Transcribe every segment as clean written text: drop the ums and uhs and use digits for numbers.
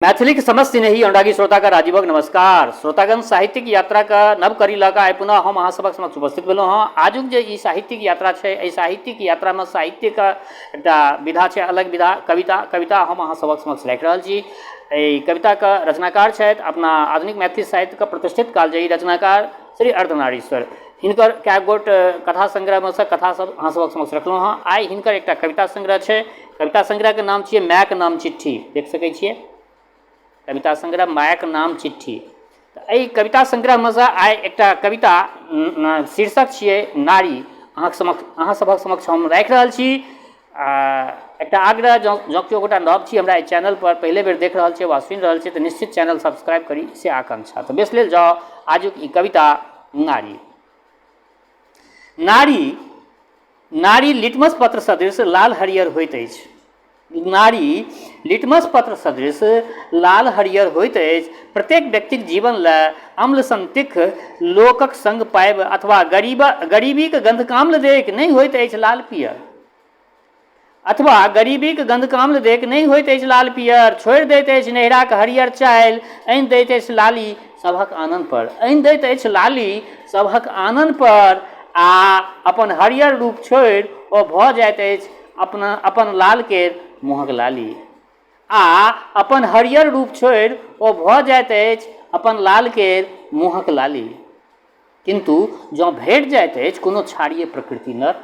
मैथिली समस्त नहीं अनुरागी श्रोता का राजीवक नमस्कार। श्रोतागण, साहित्यिक यात्रा का नव करी लगा आइ पुनः हम अहाँ सबक समक्ष उपस्थित भेलहुँ हँ। आजुक जे ई साहित्यिक यात्रा छै, एहि साहित्यिक यात्रा में साहित्य का एकटा विधा छै, अलग विधा कविता हम अहाँ सबक समक्ष राखि रहल छी। एहि कविता का रचनाकार छथि अपना आधुनिक मैथिली साहित्य का प्रतिष्ठित कालजयी रचनाकार श्री अर्धनारीश्वर। हिनकर कए गोट कथा संग्रह में से कथा सब अहाँ सबक समक्ष रखलहुँ हँ। आइ हिनकर एकटा कविता संग्रह छै। कविता संग्रह के नाम छियै मायक नाम चिट्ठी। देख सकै छियै कविता संग्रह मायक नाम चिट्ठी। एहि कविता संग्रह में से आइ एकटा कविता शीर्षक छियै नारी अहाँ सबक समक्ष हम राखि रहल छी। एकटा आग्रह, जँ केओ गोटा नव छी हमरा एहि चैनल पर पहले बेर देख रहल छै वा सुनि रहल छै तऽ निश्चित चैनल सब्सक्राइब करी से आकांक्षा। तऽ बेस लेल जाउ आजुक ई कविता नारी। नारी नारी लिटमस पत्र सदृश लाल हरियर होइत अछि। नारी लिटमस पत्र सदृश लाल हरियर होइत अछि। प्रत्येक व्यक्तिक जीवन लए अम्ल सन तिख लोकक संग पायब अथवा गरीबीक गंधकाम्ल देख नहि होइत अछि लाल पियर। अथवा गरीबीक गंधकाम्ल देख नहि होइत अछि लाल पियर। छोड़ि दैत अछि नहिराक हरियर चालि, आनि दैत अछि लाली सभक आनन पर। आनि दैत अछि लाली सभक आनन पर आ अपन हरियर रूप छोड़ि ओ भऽ जाइत अछि अपन लाल के मुँहक लाली। आ अपन हरियर रूप छोड़ि ओ भऽ जाइत अछि अपन लाल के मुँहक लाली। किंतु जँ भेट जाइत अछि कोनो क्षारीय प्रकृति नर,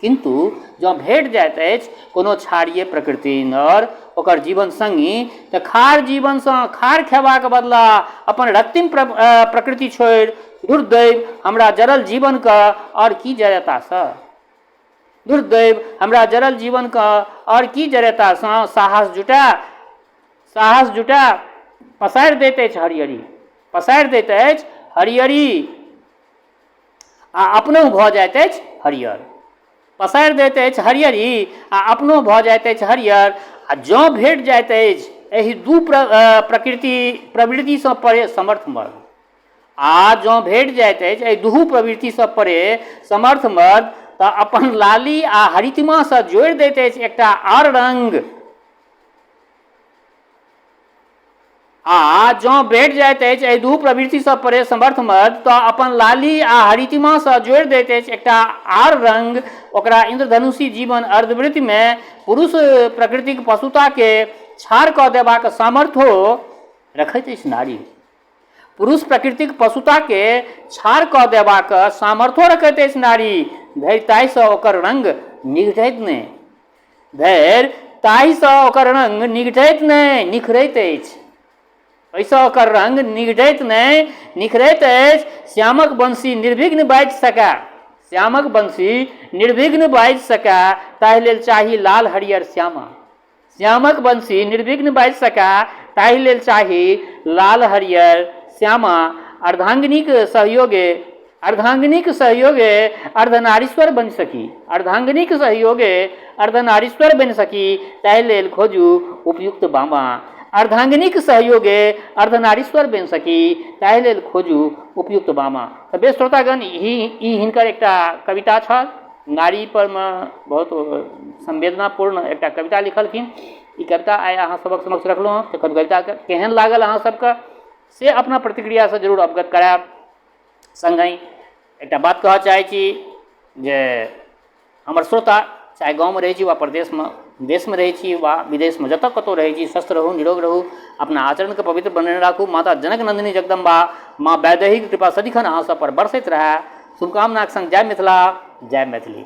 किंतु जँ भेट जाइत अछि कोनो क्षारीय प्रकृति नर ओकर जीवन संगी, तऽ खार जीवनसँ खार खेबाक बदला अपन रक्तिम प्रकृति छोड़ि दुर्दैव हमरा जरल जीवन का और की जरतासँ। दुर्दैव हमरा जरल जीवन का और की जरतासँ साहस जुटा पसारि दैत अछि हरियरी। पसारि दैत अछि हरियरी आ अपनो भऽ जाइत अछि हरियर। पसारि दैत अछि हरियरी आ अपनो भऽ जाइत अछि हरियर। आ जँ भेट जाइत अछि एहि दू प्रवृत्तिसँ परे समर्थ मर्द, आ जँ भेट जाइत अछि एहि दुहू प्रवृत्तिसँ परे समर्थ मर्द, तऽ अपन लाली आ हरितिमासँ जोड़ि दैत अछि एकटा आर रंग। आ जँ भेट जाइत अछि एहि दू प्रवृत्तिसँ परे समर्थ मर्द, तऽ अपन लाली आ हरितिमासँ जोड़ि दैत अछि एकटा आर रंग। ओकरा इंद्रधनुषी जीवन अर्धवृत्ति में पुरुष प्रकृतिक पशुता के छाड़ कऽ देबाक सामर्थ्यो रखैत अछि नारी। पुरुष प्रकृतिक पशुता के छाड़ कऽ देबाक सामर्थ्यो रखैत अछि नारी। धैर्य ताहिसँ ओकर रंग निगढ़ैत नहि, धैर्य ताहिसँ ओकर रंग निगढ़ैत नहि निखरैत अछि। एहिसँ ओकर रंग निगढ़ैत नहि निखरैत अछि। श्यामक बंसी निर्विघ्न बाजि सकय, श्यामक बंसी निर्विघ्न बाजि सकय, ताहि लेल चाही लाल हरियर श्यामा। श्यामक बंसी निर्विघ्न बाजि सकय, ताहि लेल चाही लाल हरियर श्यामा। अर्धांगिनीक सहयोगे अर्धनारीश्वर बनि सकी, अर्धांगिनीक सहयोगे अर्धनारीश्वर बनि सकी, ताहि लेल खोजू उपयुक्त बामा। अर्धांगिनीक सहयोगे अर्धनारीश्वर बनि सकी, ताहि लेल खोजू उपयुक्त बामा। तऽ बेस श्रोतागण, ई हिनकर एकटा कविता छल। नारी पर में बहुत संवेदनापूर्ण एकटा कविता लिखलखिन। ई कविता आइ अहाँ सबक समक्ष रखलहुँ हँ। तऽ कविता केहन लागल अहाँ सबके से अपना प्रतिक्रिया से जरूर अवगत करायब। संगहि एकटा बात कहऽ चाहै छी जे हमर श्रोता चाहे गाँव में रहै छी वा प्रदेश में देश में रहै छी वा विदेश में जतऽ कतौ रहै छी, स्वस्थ रहू, निरोग रहू, अपना आचरण के पवित्र बनेने राखू। माता जनक नंदिनी जगदम्बा माँ वैदेही कृपा सदिखन अहाँ सब पर बरसैत रहै। शुभकामनाक संग जय मिथिला, जय मैथिली।